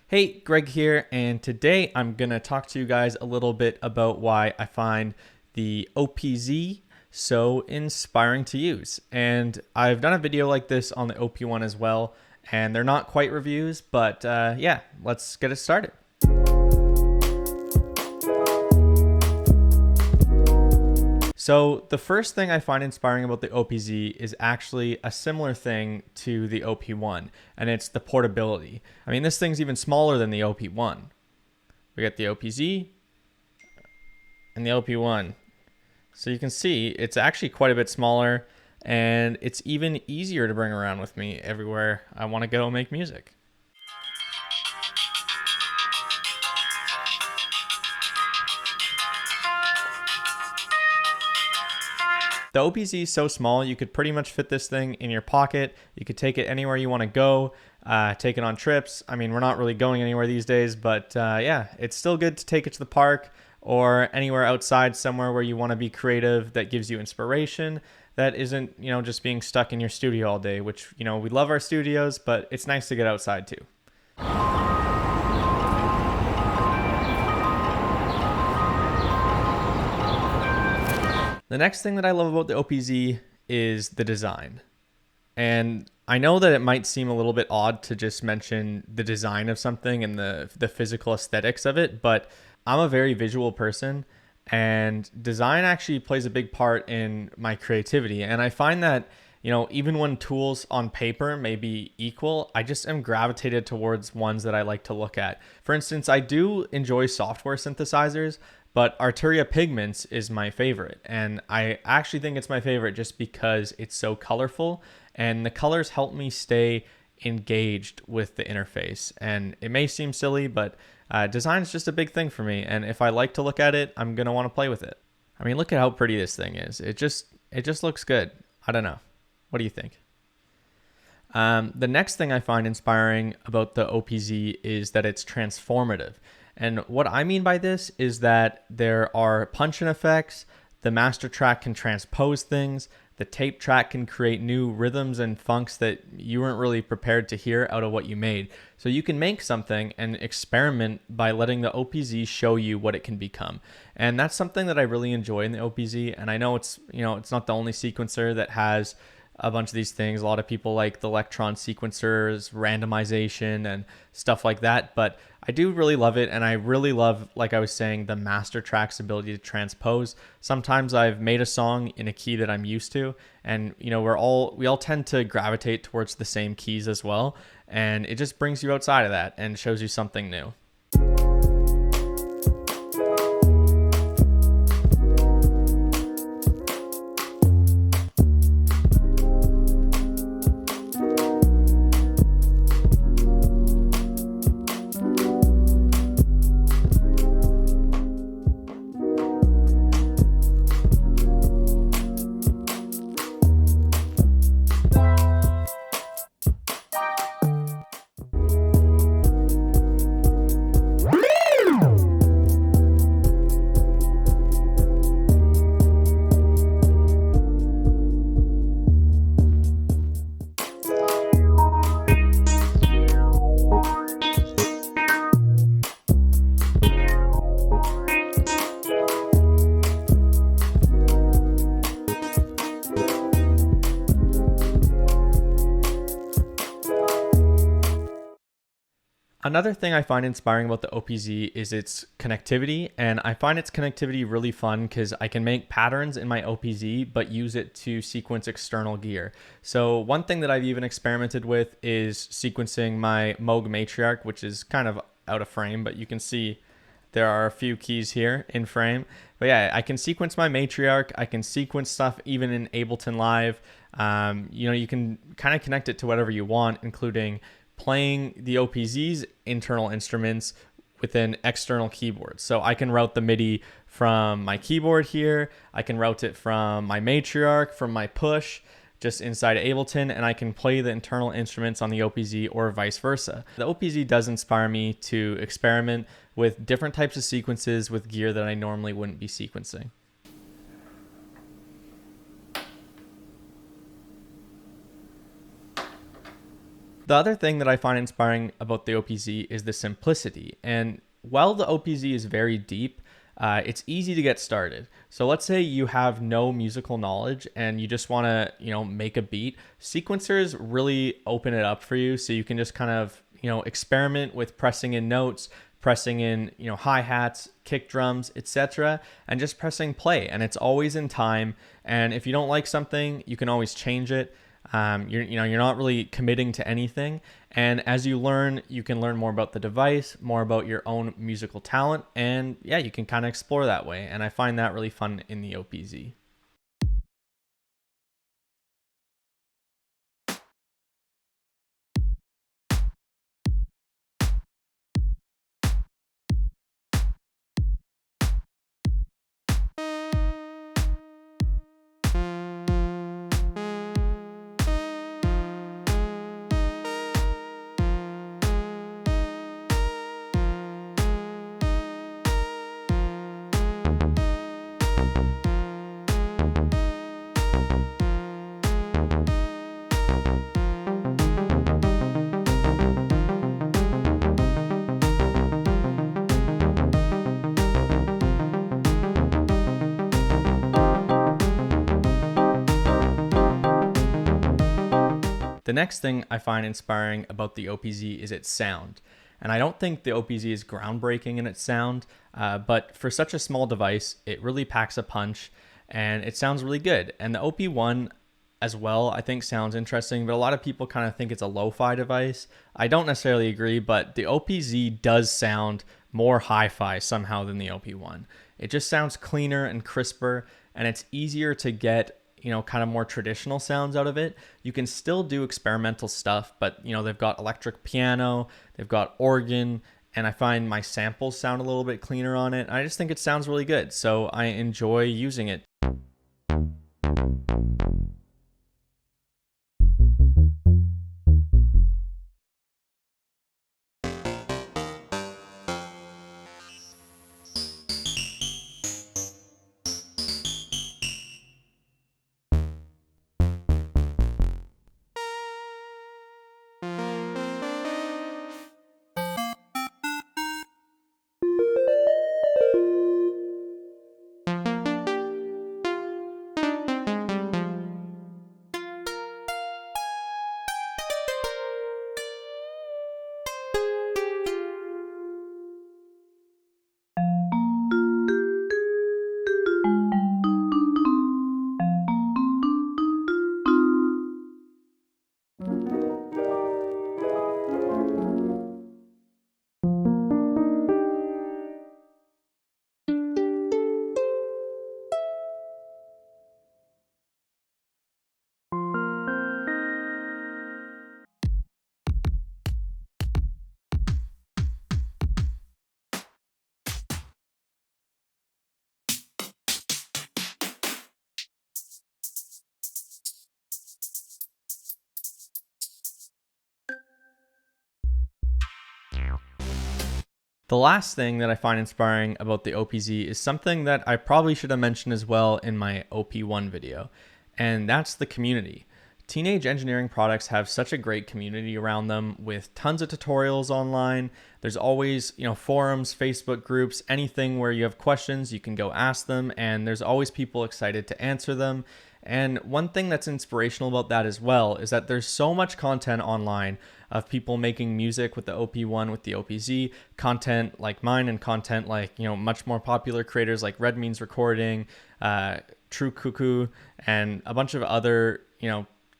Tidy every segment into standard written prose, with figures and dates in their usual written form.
Hey, Greg here, and today I'm going to talk to you guys a little bit about why I find the OPZ so inspiring to use. And I've done a video like this on the OP1 as well, and they're not quite reviews, but yeah, let's get it started. So the first thing I find inspiring about the OPZ is actually a similar thing to the OP1, and it's the portability. I mean, this thing's even smaller than the OP1. We got the OPZ and the OP1. So you can see it's actually quite a bit smaller, and it's even easier to bring around with me everywhere I want to go make music. The OPZ is so small, you could pretty much fit this thing in your pocket. You could take it anywhere you want to go, take it on trips. I mean, we're not really going anywhere these days, but yeah, it's still good to take it to the park or anywhere outside somewhere where you want to be creative that gives you inspiration that isn't, just being stuck in your studio all day, which, we love our studios, but it's nice to get outside too. The next thing that I love about the OPZ is the design. And I know that it might seem a little bit odd to just mention the design of something and the physical aesthetics of it, but I'm a very visual person, and design actually plays a big part in my creativity. And I find that, even when tools on paper may be equal, I just am gravitated towards ones that I like to look at. For instance, I do enjoy software synthesizers, but Arturia Pigments is my favorite. And I actually think it's my favorite just because it's so colorful, and the colors help me stay engaged with the interface. And it may seem silly, but design is just a big thing for me. And if I like to look at it, I'm going to want to play with it. I mean, look at how pretty this thing is. It just looks good. I don't know. What do you think? The next thing I find inspiring about the OPZ is that it's transformative. And what I mean by this is that there are punch-in effects, the master track can transpose things, the tape track can create new rhythms and funks that you weren't really prepared to hear out of what you made. So you can make something and experiment by letting the OPZ show you what it can become. And that's something that I really enjoy in the OPZ. And I know it's not the only sequencer that has a bunch of these things. A lot of people like the Electron sequencers, randomization, and stuff like that. But I do really love it, and I really love, like I was saying, the master track's ability to transpose. Sometimes I've made a song in a key that I'm used to, and we all tend to gravitate towards the same keys as well, and it just brings you outside of that and shows you something new. Another thing I find inspiring about the OPZ is its connectivity, and I find its connectivity really fun because I can make patterns in my OPZ but use it to sequence external gear. So one thing that I've even experimented with is sequencing my Moog Matriarch, which is kind of out of frame, but you can see there are a few keys here in frame. But yeah, I can sequence my Matriarch. I can sequence stuff even in Ableton Live. You can kind of connect it to whatever you want, including playing the OPZ's internal instruments within external keyboards. So I can route the MIDI from my keyboard here. I can route it from my Matriarch, from my push, just inside of Ableton, and I can play the internal instruments on the OPZ or vice versa. The OPZ does inspire me to experiment with different types of sequences with gear that I normally wouldn't be sequencing. The other thing that I find inspiring about the OPZ is the simplicity. And while the OPZ is very deep, it's easy to get started. So let's say you have no musical knowledge and you just want to, make a beat. Sequencers really open it up for you, so you can just kind of, experiment with pressing in notes, pressing in, hi-hats, kick drums, etc., and just pressing play. And it's always in time. And if you don't like something, you can always change it. You're not really committing to anything. And as you learn, you can learn more about the device, more about your own musical talent, and yeah, you can kind of explore that way. And I find that really fun in the OPZ. The next thing I find inspiring about the OPZ is its sound. And I don't think the OPZ is groundbreaking in its sound, but for such a small device, it really packs a punch and it sounds really good. And the OP1 as well, I think sounds interesting, but a lot of people kind of think it's a lo-fi device. I don't necessarily agree, but the OPZ does sound more hi-fi somehow than the OP1. It just sounds cleaner and crisper, and it's easier to get kind of more traditional sounds out of it. You can still do experimental stuff, but they've got electric piano, they've got organ, and I find my samples sound a little bit cleaner on it. I just think it sounds really good, so I enjoy using it. The last thing that I find inspiring about the OPZ is something that I probably should have mentioned as well in my OP1 video, and that's the community. Teenage engineering products have such a great community around them with tons of tutorials online. There's always, forums, Facebook groups, anything where you have questions, you can go ask them, and there's always people excited to answer them. And one thing that's inspirational about that as well is that there's so much content online of people making music with the OP1, with the OPZ, content like mine and content like, much more popular creators like Red Means Recording, True Cuckoo, and a bunch of other,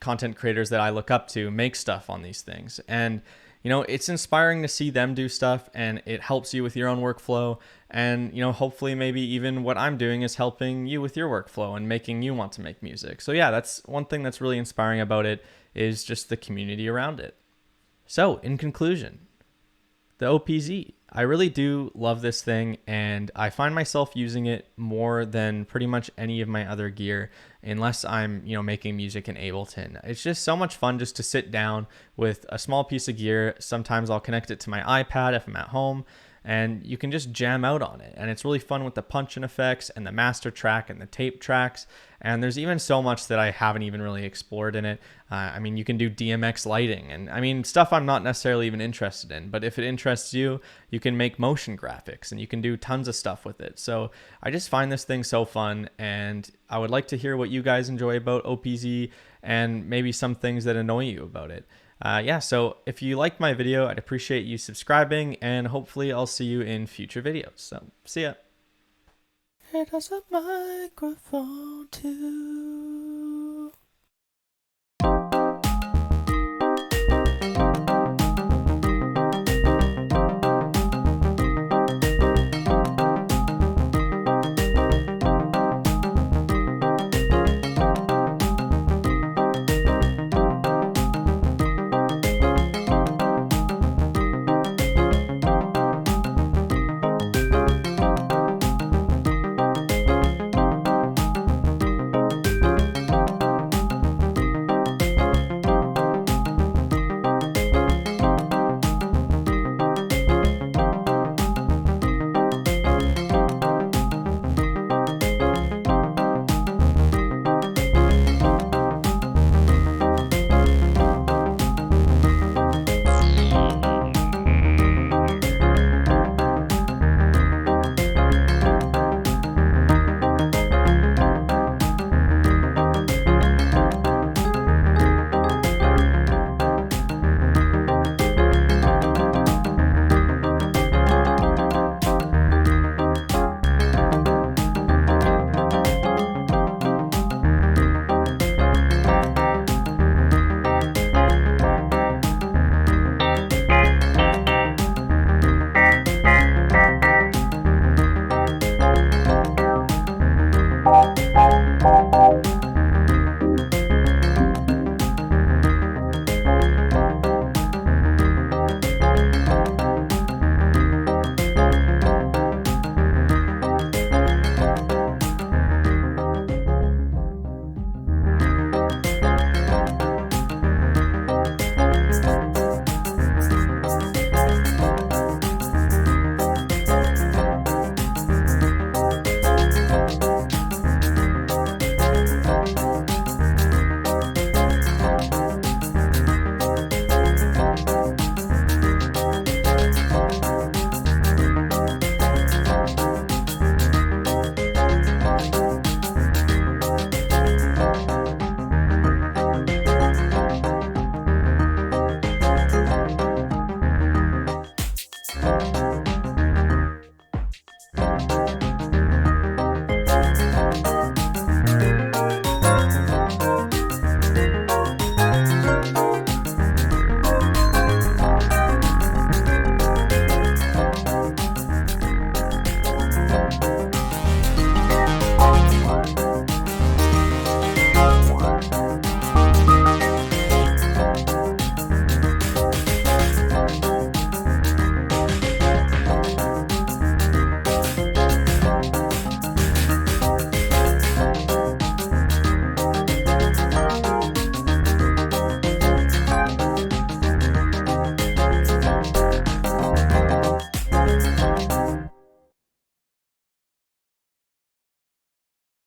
content creators that I look up to make stuff on these things. And it's inspiring to see them do stuff, and it helps you with your own workflow. And, hopefully maybe even what I'm doing is helping you with your workflow and making you want to make music. So yeah, that's one thing that's really inspiring about it, is just the community around it. So in conclusion, the OPZ, I really do love this thing, and I find myself using it more than pretty much any of my other gear, unless I'm, making music in Ableton. It's just so much fun just to sit down with a small piece of gear. Sometimes I'll connect it to my iPad if I'm at home, and you can just jam out on it. And it's really fun with the punch-in effects and the master track and the tape tracks. And there's even so much that I haven't even really explored in it. I mean, you can do DMX lighting, and I mean, stuff I'm not necessarily even interested in, but if it interests you, you can make motion graphics and you can do tons of stuff with it. So I just find this thing so fun, and I would like to hear what you guys enjoy about OPZ and maybe some things that annoy you about it. Yeah, so if you liked my video, I'd appreciate you subscribing, and hopefully I'll see you in future videos. So, see ya. It has a microphone too.